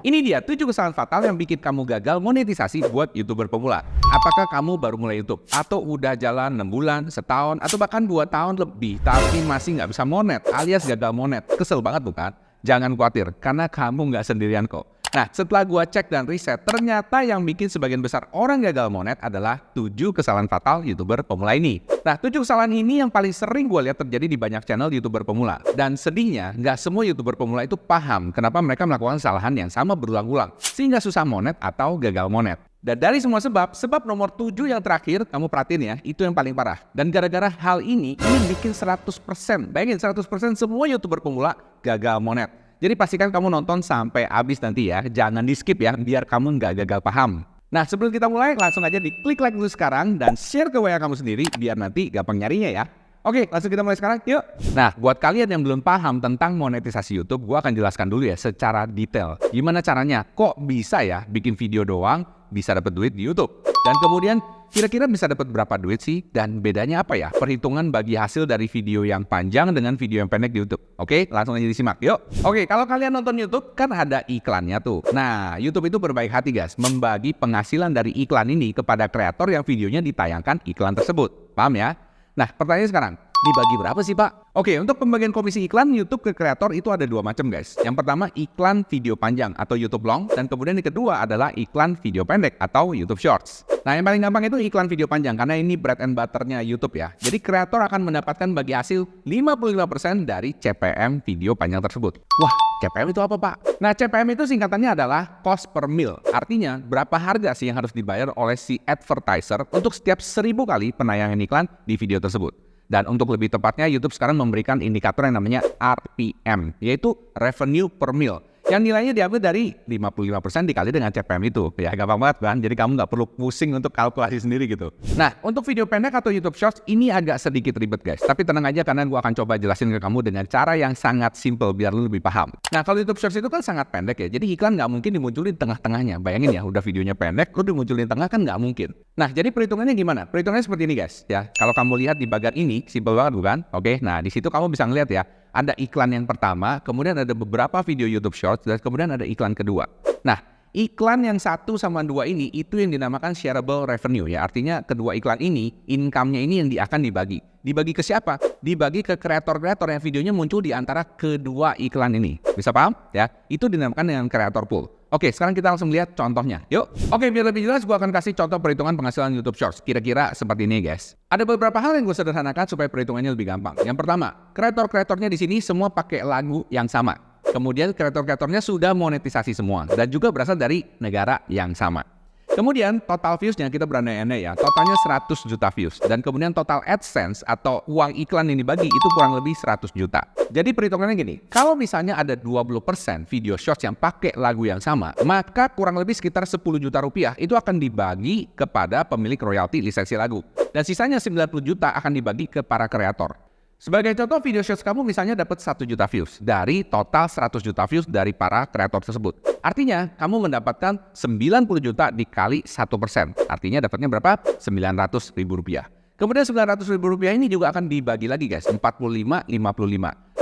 Ini dia 7 kesalahan fatal yang bikin kamu gagal monetisasi buat YouTuber pemula. Apakah kamu baru mulai YouTube? Atau udah jalan 6 bulan, setahun, atau bahkan 2 tahun lebih tapi masih nggak bisa monet alias gagal monet? Kesel banget bukan? Jangan khawatir, karena kamu nggak sendirian kok. Nah, setelah gua cek dan riset, ternyata yang bikin sebagian besar orang gagal monet adalah 7 kesalahan fatal YouTuber pemula ini. Nah, 7 kesalahan ini yang paling sering gua lihat terjadi di banyak channel YouTuber pemula. Dan sedihnya, nggak semua YouTuber pemula itu paham kenapa mereka melakukan kesalahan yang sama berulang-ulang, sehingga susah monet atau gagal monet. Dan dari semua sebab nomor 7 yang terakhir, kamu perhatiin ya, itu yang paling parah. Dan gara-gara hal ini bikin 100%, bayangin 100% semua YouTuber pemula gagal monet. Jadi pastikan kamu nonton sampai habis nanti ya, jangan di skip ya, biar kamu nggak gagal paham. Nah, sebelum kita mulai, langsung aja diklik like dulu sekarang dan share ke WA kamu sendiri, biar nanti gampang nyarinya ya. Oke, langsung kita mulai sekarang, yuk. Nah, buat kalian yang belum paham tentang monetisasi YouTube, gua akan jelaskan dulu ya secara detail. Gimana caranya, kok bisa ya bikin video doang, bisa dapat duit di YouTube. Dan kemudian, kira-kira bisa dapat berapa duit sih? Dan bedanya apa ya? Perhitungan bagi hasil dari video yang panjang dengan video yang pendek di YouTube. Oke, langsung aja disimak, yuk. Oke, kalau kalian nonton YouTube, kan ada iklannya tuh. Nah, YouTube itu berbaik hati guys, membagi penghasilan dari iklan ini kepada kreator yang videonya ditayangkan iklan tersebut. Paham ya? Nah, pertanyaannya sekarang, dibagi berapa sih Pak? Oke, untuk pembagian komisi iklan YouTube ke kreator itu ada 2 macam guys. Yang pertama iklan video panjang atau YouTube Long, dan kemudian yang kedua adalah iklan video pendek atau YouTube Shorts. Nah, yang paling gampang itu iklan video panjang karena ini bread and butternya YouTube ya. Jadi kreator akan mendapatkan bagi hasil 55% dari CPM video panjang tersebut. Wah, CPM itu apa Pak? Nah, CPM itu singkatannya adalah cost per mil. Artinya, berapa harga sih yang harus dibayar oleh si advertiser untuk setiap 1000 kali penayangan iklan di video tersebut. Dan untuk lebih tepatnya, YouTube sekarang memberikan indikator yang namanya RPM, yaitu Revenue per Mil, yang nilainya diambil dari 55% dikali dengan CPM itu. Ya, gampang banget kan? Jadi kamu nggak perlu pusing untuk kalkulasi sendiri gitu. Nah, untuk video pendek atau YouTube Shorts, ini agak sedikit ribet guys. Tapi tenang aja karena gue akan coba jelasin ke kamu dengan cara yang sangat simple biar lu lebih paham. Nah, kalau YouTube Shorts itu kan sangat pendek ya. Jadi iklan nggak mungkin dimunculin tengah-tengahnya. Bayangin ya, udah videonya pendek, lu dimunculin tengah kan nggak mungkin. Nah, jadi perhitungannya gimana? Perhitungannya seperti ini guys. Ya, kalau kamu lihat di bagian ini, simple banget bukan? Oke, nah di situ kamu bisa ngeliat ya. Ada iklan yang pertama, kemudian ada beberapa video YouTube Shorts, dan kemudian ada iklan kedua. Nah, iklan yang 1 sama 2 ini, itu yang dinamakan shareable revenue ya. Artinya kedua iklan ini, income-nya ini yang akan dibagi. Dibagi ke siapa? Dibagi ke kreator-kreator yang videonya muncul di antara kedua iklan ini. Bisa paham? Ya, itu dinamakan dengan creator pool. Oke, sekarang kita langsung lihat contohnya. Yuk. Oke, biar lebih jelas gue akan kasih contoh perhitungan penghasilan YouTube Shorts. Kira-kira seperti ini guys. Ada beberapa hal yang gue sederhanakan supaya perhitungannya lebih gampang. Yang pertama, kreator-kreatornya di sini semua pakai lagu yang sama. Kemudian kreator-kreatornya sudah monetisasi semua dan juga berasal dari negara yang sama. Kemudian total views-nya kita berandai-andai ya, totalnya 100 juta views. Dan kemudian total AdSense atau uang iklan yang dibagi itu kurang lebih 100 juta. Jadi perhitungannya gini, kalau misalnya ada 20% video shorts yang pakai lagu yang sama, maka kurang lebih sekitar 10 juta rupiah itu akan dibagi kepada pemilik royalti lisensi lagu. Dan sisanya 90 juta akan dibagi ke para kreator. Sebagai contoh, video shorts kamu misalnya dapat 1 juta views dari total 100 juta views dari para kreator tersebut. Artinya, kamu mendapatkan 90 juta dikali 1%. Artinya dapatnya berapa? 900 ribu rupiah. Kemudian 900 ribu rupiah ini juga akan dibagi lagi guys, 45-55.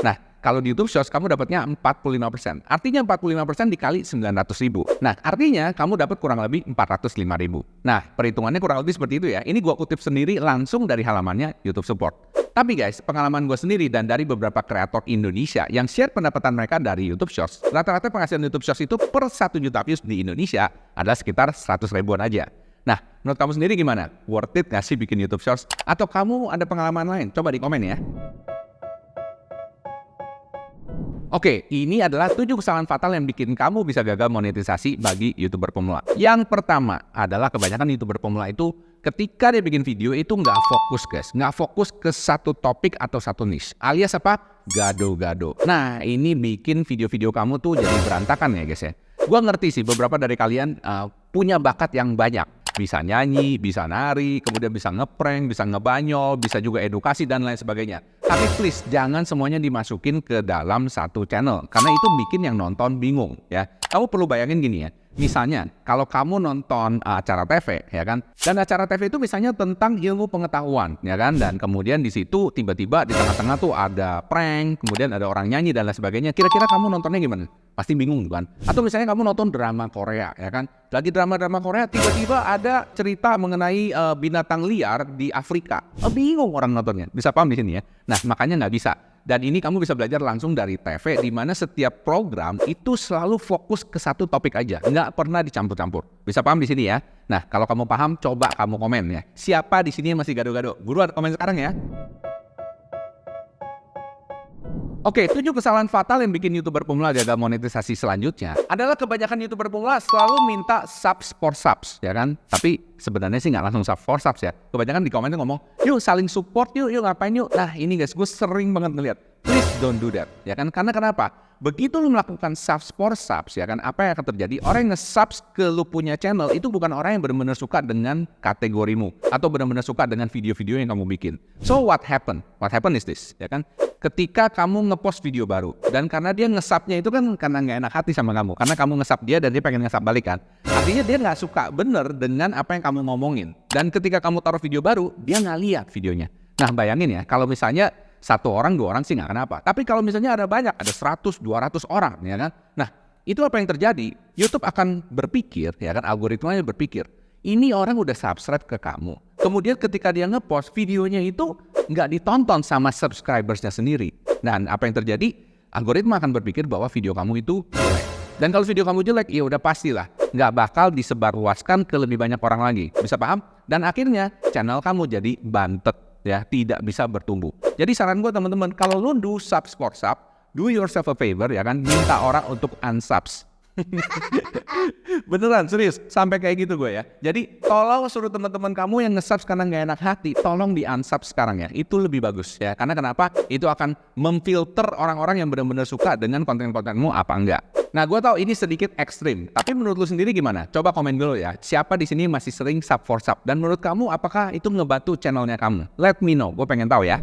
Nah, kalau di YouTube Shorts kamu dapatnya 45%. Artinya 45% dikali 900 ribu. Nah, artinya kamu dapat kurang lebih 405 ribu. Nah, perhitungannya kurang lebih seperti itu ya. Ini gua kutip sendiri langsung dari halamannya YouTube Support. Tapi guys, pengalaman gue sendiri dan dari beberapa kreator Indonesia yang share pendapatan mereka dari YouTube Shorts, rata-rata penghasilan YouTube Shorts itu per 1 juta views di Indonesia adalah sekitar 100 ribuan aja. Nah, menurut kamu sendiri gimana? Worth it gak sih bikin YouTube Shorts? Atau kamu ada pengalaman lain? Coba di komen ya. Oke, ini adalah 7 kesalahan fatal yang bikin kamu bisa gagal monetisasi bagi YouTuber pemula. Yang pertama adalah kebanyakan YouTuber pemula itu ketika dia bikin video itu nggak fokus guys. Nggak fokus ke satu topik atau satu niche. Alias apa? Gado-gado. Nah, ini bikin video-video kamu tuh jadi berantakan ya guys ya. Gua ngerti sih beberapa dari kalian punya bakat yang banyak. Bisa nyanyi, bisa nari, kemudian bisa ngeprank, bisa ngebanyol, bisa juga edukasi dan lain sebagainya. Tapi please, jangan semuanya dimasukin ke dalam satu channel. Karena itu bikin yang nonton bingung ya. Kamu perlu bayangin gini ya. Misalnya, kalau kamu nonton acara TV, ya kan, dan acara TV itu misalnya tentang ilmu pengetahuan, ya kan, dan kemudian di situ tiba-tiba di tengah-tengah tuh ada prank, kemudian ada orang nyanyi dan lain sebagainya. Kira-kira kamu nontonnya gimana? Pasti bingung kan? Atau misalnya kamu nonton drama Korea, ya kan, lagi drama-drama Korea tiba-tiba ada cerita mengenai binatang liar di Afrika. Bingung orang nontonnya. Bisa paham di sini ya? Nah, makanya nggak bisa. Dan ini kamu bisa belajar langsung dari TV, di mana setiap program itu selalu fokus ke satu topik aja, nggak pernah dicampur-campur. Bisa paham di sini ya? Nah, kalau kamu paham, coba kamu komen ya. Siapa di sini yang masih gado-gado? Buruan komen sekarang ya. Oke, 7 kesalahan fatal yang bikin YouTuber pemula gagal monetisasi selanjutnya adalah kebanyakan YouTuber pemula selalu minta subs for subs, ya kan? Tapi sebenarnya sih nggak langsung subs for subs ya. Kebanyakan di komennya ngomong, yuk saling support yuk ngapain yuk. Nah ini guys, gue sering banget ngeliat. Please don't do that, ya kan? Karena kenapa? Begitu lu melakukan subs for subs, ya kan? Apa yang akan terjadi? Orang yang nge-subs ke lu punya channel itu bukan orang yang benar-benar suka dengan kategorimu atau benar-benar suka dengan video-video yang kamu bikin. So what happened? What happened is this, ya kan? Ketika kamu ngepost video baru dan karena dia nge-subnya itu kan karena nggak enak hati sama kamu, karena kamu nge-sub dia dan dia pengen nge-sub balik kan, artinya dia nggak suka bener dengan apa yang kamu ngomongin. Dan ketika kamu taruh video baru, dia nggak lihat videonya. Nah bayangin ya, kalau misalnya 1 orang 2 orang sih nggak kenapa, tapi kalau misalnya ada banyak, ada 100 200 orang, ya kan, nah itu apa yang terjadi? YouTube akan berpikir, ya kan, algoritmanya berpikir, ini orang udah subscribe ke kamu. Kemudian ketika dia ngepost videonya itu nggak ditonton sama subscribersnya sendiri. Dan apa yang terjadi? Algoritma akan berpikir bahwa video kamu itu jelek. Dan kalau video kamu jelek, ya udah pastilah nggak bakal disebarluaskan ke lebih banyak orang lagi. Bisa paham? Dan akhirnya channel kamu jadi bantet, ya, tidak bisa bertumbuh. Jadi saran gue teman-teman, kalau lu do subs for sub, do yourself a favor, ya kan, minta orang untuk unsubs. Beneran serius sampai kayak gitu gue ya. Jadi tolong suruh teman-teman kamu yang nge-subs karena nggak enak hati, tolong di-unsub sekarang ya. Itu lebih bagus ya. Karena kenapa? Itu akan memfilter orang-orang yang benar-benar suka dengan konten-kontenmu apa enggak. Nah, gue tahu ini sedikit ekstrim, tapi menurut lu sendiri gimana? Coba komen dulu ya. Siapa di sini masih sering sub for sub? Dan menurut kamu apakah itu ngebantu channelnya kamu? Let me know. Gue pengen tahu ya.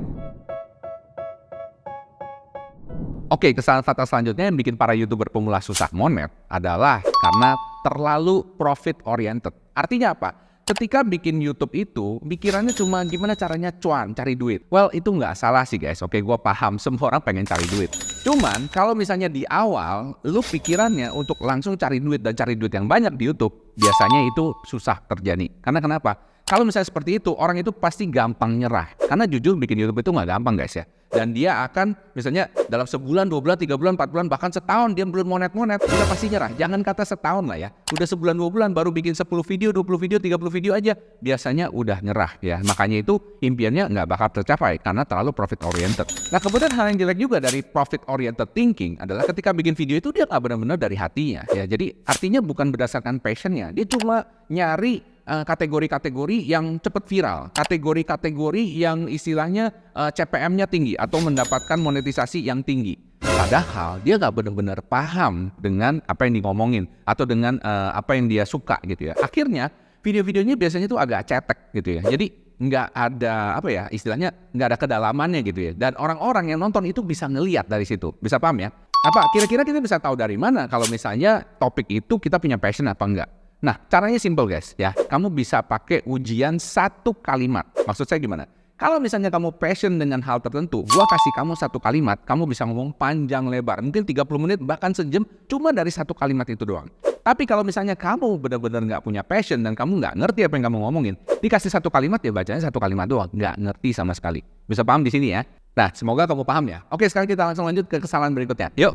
Oke, kesalahan fatal selanjutnya yang bikin para YouTuber pemula susah monet adalah karena terlalu profit oriented. Artinya apa? Ketika bikin YouTube itu, pikirannya cuma gimana caranya cuan, cari duit. Well, itu nggak salah sih guys. Oke, gue paham semua orang pengen cari duit. Cuman, kalau misalnya di awal, lu pikirannya untuk langsung cari duit dan cari duit yang banyak di YouTube, biasanya itu susah terjadi. Karena kenapa? Kalau misalnya seperti itu, orang itu pasti gampang nyerah. Karena jujur bikin YouTube itu nggak gampang guys ya. Dan dia akan misalnya dalam sebulan, 2 bulan, 3 bulan, 4 bulan, bahkan setahun dia belum monet-monet, udah pasti nyerah. Jangan kata setahun lah ya. Udah sebulan, 2 bulan baru bikin 10 video, 20 video, 30 video aja, biasanya udah nyerah ya. Makanya itu impiannya nggak bakal tercapai karena terlalu profit oriented. Nah kemudian hal yang jelek juga dari profit oriented thinking adalah ketika bikin video itu dia nggak benar-benar dari hatinya ya. Jadi artinya bukan berdasarkan passionnya, dia cuma nyari kategori-kategori yang cepat viral, kategori-kategori yang istilahnya CPM-nya tinggi atau mendapatkan monetisasi yang tinggi. Padahal dia nggak benar-benar paham dengan apa yang ngomongin atau dengan apa yang dia suka gitu ya. Akhirnya video-videonya biasanya tuh agak cetek gitu ya. Jadi nggak ada apa ya istilahnya nggak ada kedalamannya gitu ya. Dan orang-orang yang nonton itu bisa ngelihat dari situ. Bisa paham ya? Apa kira-kira kita bisa tahu dari mana kalau misalnya topik itu kita punya passion apa enggak? Nah, caranya simple guys ya. Kamu bisa pakai ujian 1 kalimat. Maksud saya gimana? Kalau misalnya kamu passion dengan hal tertentu, gua kasih kamu 1 kalimat, kamu bisa ngomong panjang lebar, mungkin 30 menit bahkan sejam cuma dari 1 kalimat itu doang. Tapi kalau misalnya kamu benar-benar nggak punya passion dan kamu nggak ngerti apa yang kamu ngomongin, dikasih 1 kalimat ya bacanya 1 kalimat doang, nggak ngerti sama sekali. Bisa paham di sini ya? Nah, semoga kamu paham ya. Oke, sekarang kita langsung lanjut ke kesalahan berikutnya. Yuk.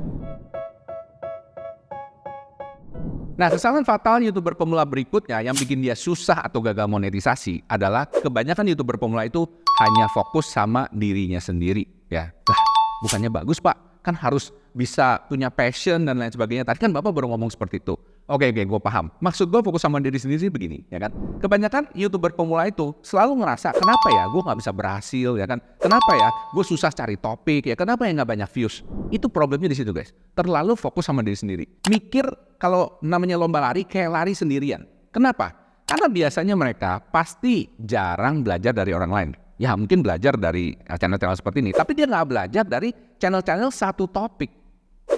Nah, kesalahan fatal YouTuber pemula berikutnya yang bikin dia susah atau gagal monetisasi adalah kebanyakan YouTuber pemula itu hanya fokus sama dirinya sendiri. Ya, lah, bukannya bagus Pak, kan harus bisa punya passion dan lain sebagainya. Tadi kan Bapak baru ngomong seperti itu. Oke, gue paham. Maksud gue fokus sama diri sendiri begini, ya kan? Kebanyakan YouTuber pemula itu selalu ngerasa, kenapa ya gue nggak bisa berhasil, ya kan? Kenapa ya gue susah cari topik, ya? Kenapa ya nggak banyak views? Itu problemnya di situ, guys. Terlalu fokus sama diri sendiri. Mikir kalau namanya lomba lari kayak lari sendirian. Kenapa? Karena biasanya mereka pasti jarang belajar dari orang lain. Ya mungkin belajar dari channel-channel seperti ini, tapi dia nggak belajar dari channel-channel satu topik.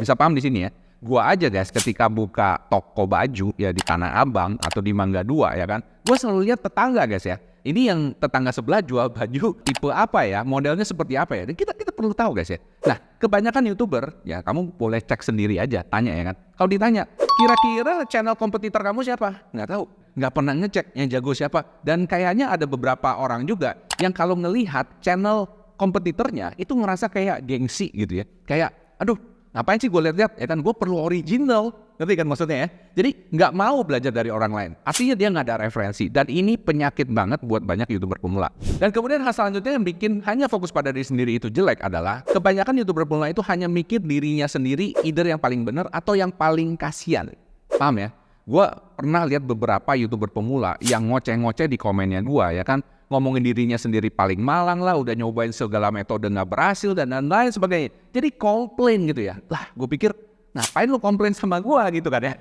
Bisa paham di sini ya? Gua aja guys ketika buka toko baju ya di Tanah Abang atau di Mangga 2 ya kan, gua selalu lihat tetangga guys ya. Ini yang tetangga sebelah jual baju tipe apa ya, modelnya seperti apa ya. Dan kita perlu tahu guys ya. Nah, kebanyakan YouTuber ya kamu boleh cek sendiri aja, tanya ya kan. Kalau ditanya, kira-kira channel kompetitor kamu siapa? Nggak tahu, nggak pernah ngecek yang jago siapa. Dan kayaknya ada beberapa orang juga yang kalau ngelihat channel kompetitornya itu ngerasa kayak gengsi gitu ya. Kayak, aduh, ngapain sih gue lihat-lihat? Ya kan gue perlu original, ngerti kan maksudnya ya? Jadi nggak mau belajar dari orang lain. Artinya dia nggak ada referensi. Dan ini penyakit banget buat banyak YouTuber pemula. Dan kemudian hal selanjutnya yang bikin hanya fokus pada diri sendiri itu jelek adalah kebanyakan YouTuber pemula itu hanya mikir dirinya sendiri, either yang paling benar atau yang paling kasihan. Paham ya? Gue pernah lihat beberapa YouTuber pemula yang ngoceh-ngoceh di komennya gue ya kan. Ngomongin dirinya sendiri paling malang lah, udah nyobain segala metode nggak berhasil dan lain sebagainya. Jadi komplain gitu ya. Lah gue pikir ngapain lu komplain sama gue gitu kan ya.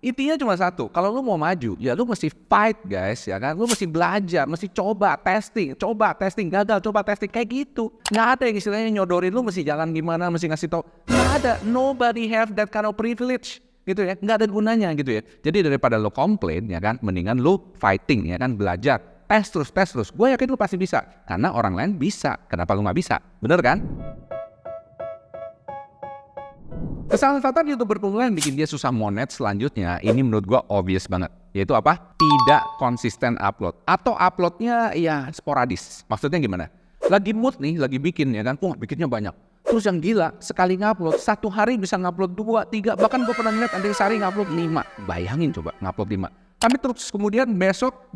Intinya cuma satu, kalau lu mau maju ya lu mesti fight guys ya kan. Lu mesti belajar, mesti coba testing, gagal, coba testing kayak gitu. Nggak ada yang istilahnya nyodorin lu mesti jalan gimana, mesti ngasih tau. Nggak ada, nobody have that kind of privilege gitu ya, nggak ada gunanya gitu ya. Jadi daripada lo komplain ya kan, mendingan lo fighting ya kan, belajar. Tes terus. Gue yakin lu pasti bisa. Karena orang lain bisa. Kenapa lu nggak bisa? Bener kan? Kesalahan fatal YouTuber pemula yang bikin dia susah monet selanjutnya, ini menurut gue obvious banget. Yaitu apa? Tidak konsisten upload. Atau uploadnya ya sporadis. Maksudnya gimana? Lagi mood nih, lagi bikin ya kan. Wah bikinnya banyak. Terus yang gila, sekali ngupload, satu hari bisa ngupload 2, 3. Bahkan gue pernah ngeliat ada yang sehari ngupload 5. Bayangin coba ngupload 5. Tapi terus kemudian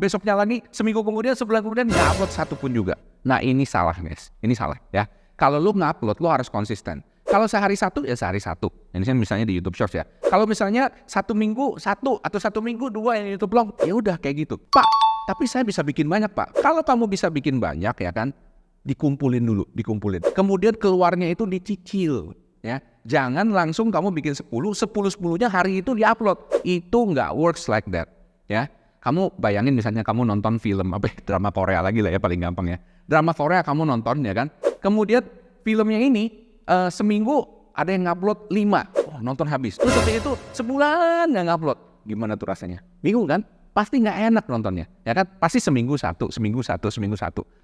besoknya lagi, seminggu kemudian, sebulan kemudian nggak upload satu pun juga. Nah ini salah guys, ini salah ya. Kalau lu nge-upload, lu harus konsisten. Kalau sehari satu, ya sehari satu. Ini misalnya di YouTube Shorts ya. Kalau misalnya satu minggu satu atau satu minggu 2 yang YouTube Vlog, ya udah kayak gitu. Pak, tapi saya bisa bikin banyak pak. Kalau kamu bisa bikin banyak ya kan, dikumpulin dulu, dikumpulin. Kemudian keluarnya itu dicicil ya. Jangan langsung kamu bikin 10-10-nya hari itu di-upload. Itu nggak works like that. Ya, kamu bayangin misalnya kamu nonton film drama Korea lagi lah ya paling gampang ya. Drama Korea kamu nonton ya kan. Kemudian filmnya ini seminggu ada yang ngupload 5. Oh, nonton habis. Terus seperti itu sebulan nggak ngupload. Gimana tuh rasanya? Bingung kan? Pasti nggak enak nontonnya. Ya kan? Pasti seminggu satu.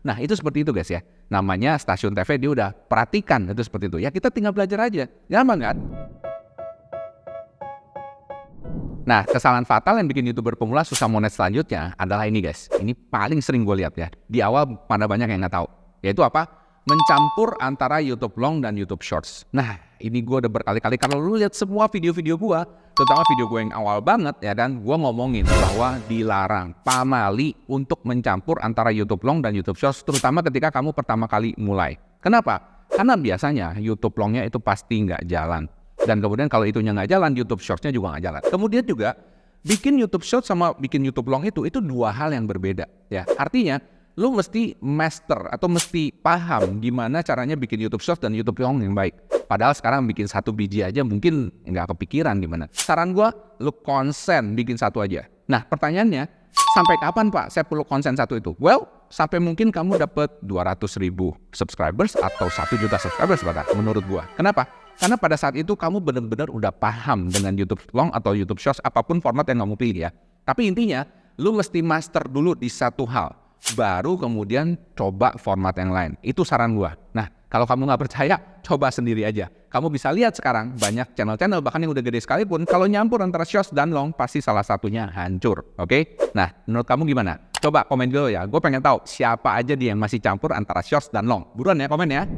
Nah itu seperti itu guys ya. Namanya stasiun TV dia udah perhatikan itu seperti itu. Ya kita tinggal belajar aja. Gampang kan? Nah, kesalahan fatal yang bikin YouTuber pemula susah monet selanjutnya adalah ini guys. Ini paling sering gue lihat ya. Di awal pada banyak yang nggak tahu. Yaitu apa? Mencampur antara YouTube Long dan YouTube Shorts. Nah, ini gue udah berkali-kali. Kalau lu lihat semua video-video gue, terutama video gue yang awal banget ya kan, gue ngomongin bahwa dilarang pamali untuk mencampur antara YouTube Long dan YouTube Shorts, terutama ketika kamu pertama kali mulai. Kenapa? Karena biasanya YouTube Longnya itu pasti nggak jalan. Dan kemudian kalau itunya nggak jalan, YouTube Shorts-nya juga nggak jalan. Kemudian juga bikin YouTube Shorts sama bikin YouTube Long itu dua hal yang berbeda. Ya, artinya lu mesti master atau mesti paham gimana caranya bikin YouTube Shorts dan YouTube Long yang baik. Padahal sekarang bikin satu biji aja mungkin nggak kepikiran gimana. Saran gua, lu konsen bikin satu aja. Nah pertanyaannya, sampai kapan Pak saya perlu konsen satu itu? Well, sampai mungkin kamu dapat 200.000 subscribers atau 1 juta subscribers bahkan menurut gua. Kenapa? Karena pada saat itu kamu benar-benar udah paham dengan YouTube Long atau YouTube Shorts apapun format yang kamu pilih ya. Tapi intinya, lu mesti master dulu di satu hal. Baru kemudian coba format yang lain. Itu saran gua. Nah, kalau kamu nggak percaya, coba sendiri aja. Kamu bisa lihat sekarang banyak channel-channel bahkan yang udah gede sekalipun, kalau nyampur antara Shorts dan Long, pasti salah satunya hancur. Oke? Nah, menurut kamu gimana? Coba komen dulu ya. Gue pengen tahu siapa aja dia yang masih campur antara Shorts dan Long. Buruan ya, komen ya.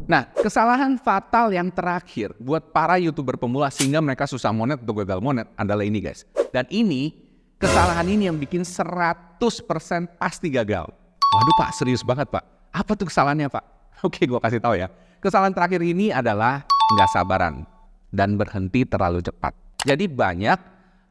Nah, kesalahan fatal yang terakhir buat para YouTuber pemula sehingga mereka susah monet atau gagal monet adalah ini guys. Dan kesalahan ini yang bikin 100% pasti gagal. Waduh Pak, serius banget Pak. Apa tuh kesalahannya Pak? Oke, gue kasih tahu ya. Kesalahan terakhir ini adalah nggak sabaran dan berhenti terlalu cepat. Jadi banyak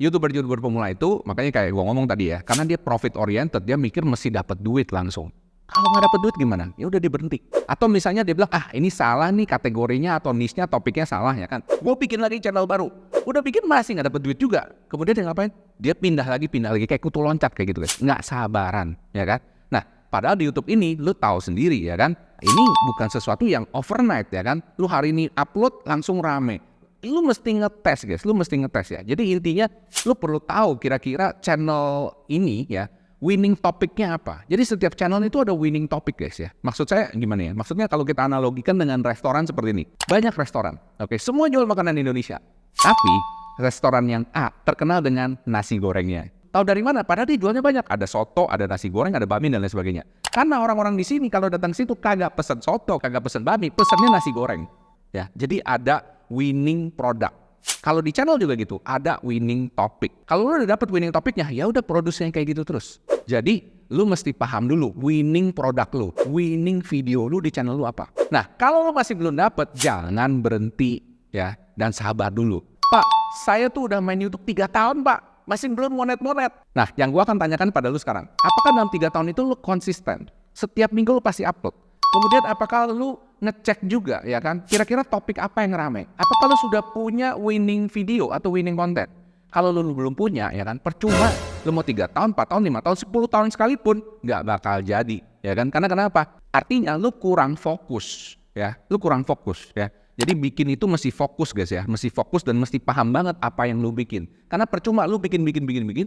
YouTuber pemula itu, makanya kayak gue ngomong tadi ya, karena dia profit oriented, dia mikir mesti dapat duit langsung. Kalau nggak dapet duit gimana? Ya udah dia berhenti. Atau misalnya dia bilang, ini salah nih kategorinya atau niche-nya, topiknya salah ya kan. Gue bikin lagi channel baru. Udah bikin masih nggak dapet duit juga. Kemudian dia ngapain? Dia pindah lagi kayak kutu loncat kayak gitu guys. Nggak sabaran ya kan. Nah padahal di YouTube ini lu tahu sendiri ya kan, ini bukan sesuatu yang overnight ya kan. Lu hari ini upload langsung rame. Lu mesti ngetes guys, lu mesti ngetes ya. Jadi intinya lu perlu tahu kira-kira channel ini ya winning topiknya apa. Jadi setiap channel itu ada winning topic guys ya. Maksud saya gimana ya? Maksudnya kalau kita analogikan dengan restoran seperti ini. Banyak restoran, oke, semua jual makanan Indonesia. Tapi restoran yang A terkenal dengan nasi gorengnya. Tahu dari mana? Padahal dia jualnya banyak. Ada soto, ada nasi goreng, ada bami dan lain sebagainya. Karena orang-orang di sini kalau datang situ kagak pesen soto, kagak pesen bami, pesennya nasi goreng. Ya, jadi ada winning product. Kalau di channel juga gitu, ada winning topic. Kalau lu udah dapet winning topicnya, ya udah produksinya kayak gitu terus. Jadi lu mesti paham dulu winning product lu, winning video lu di channel lu apa. Nah, kalau lu masih belum dapet, jangan berhenti ya dan sabar dulu. Pak, saya tuh udah main YouTube 3 tahun pak, masih belum monet-monet. Nah, yang gua akan tanyakan pada lu sekarang, apakah dalam 3 tahun itu lu konsisten? Setiap minggu lu pasti upload. Kemudian apakah lu ngecek juga ya kan, kira-kira topik apa yang rame? Apakah lu sudah punya winning video atau winning content? Kalau lu belum punya ya kan, percuma lu mau 3 tahun, 4 tahun, 5 tahun, 10 tahun sekalipun nggak bakal jadi ya kan. Karena kenapa? Artinya lu kurang fokus ya, lu kurang fokus ya. Jadi bikin itu mesti fokus guys ya, mesti fokus dan mesti paham banget apa yang lu bikin. Karena percuma lu bikin,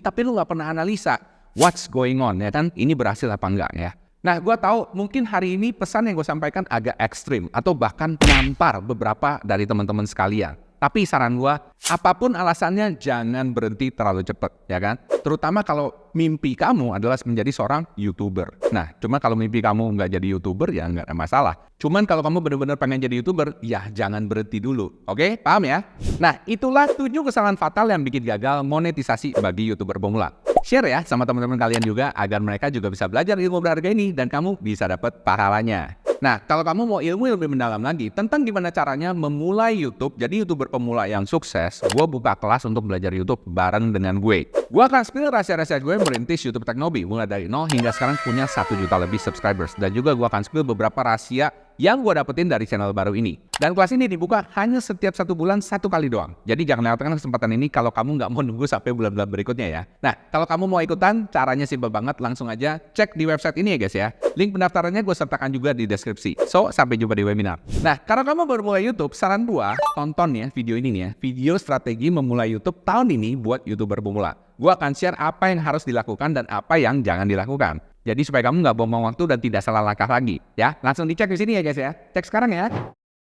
tapi lu nggak pernah analisa what's going on ya kan, ini berhasil apa enggak ya. Nah, gue tahu mungkin hari ini pesan yang gue sampaikan agak ekstrim atau bahkan menampar beberapa dari teman-teman sekalian. Tapi saran gue, apapun alasannya jangan berhenti terlalu cepat, ya kan? Terutama kalau mimpi kamu adalah menjadi seorang YouTuber. Nah, cuma kalau mimpi kamu nggak jadi YouTuber ya nggak ada masalah. Cuman kalau kamu benar-benar pengen jadi YouTuber, ya jangan berhenti dulu. Oke? Paham ya? Nah, itulah 7 kesalahan fatal yang bikin gagal monetisasi bagi YouTuber pemula. Share ya sama teman-teman kalian juga agar mereka juga bisa belajar ilmu berharga ini dan kamu bisa dapat pahalanya. Nah, kalau kamu mau ilmu lebih mendalam lagi tentang gimana caranya memulai YouTube, jadi YouTuber pemula yang sukses, gue buka kelas untuk belajar YouTube bareng dengan gue. Gue akan spill rahasia-rahasia gue merintis YouTube Teknobi, mulai dari 0 hingga sekarang punya 1 juta lebih subscribers. Dan juga gue akan spill beberapa rahasia yang gue dapetin dari channel baru ini. Dan kelas ini dibuka hanya setiap 1 bulan 1 kali doang. Jadi jangan lewatkan kesempatan ini kalau kamu nggak mau nunggu sampai bulan-bulan berikutnya ya. Nah, kalau kamu mau ikutan, caranya simpel banget, langsung aja cek di website ini ya guys ya. Link pendaftarannya gue sertakan juga di deskripsi. So, sampai jumpa di webinar. Nah, kalau kamu baru mulai YouTube, saran gue, tonton ya video ini nih ya. Video strategi memulai YouTube tahun ini buat YouTuber pemula. Gue akan share apa yang harus dilakukan dan apa yang jangan dilakukan. Jadi supaya kamu nggak buang waktu dan tidak salah langkah lagi. Ya, langsung dicek di sini ya guys ya. Cek sekarang ya.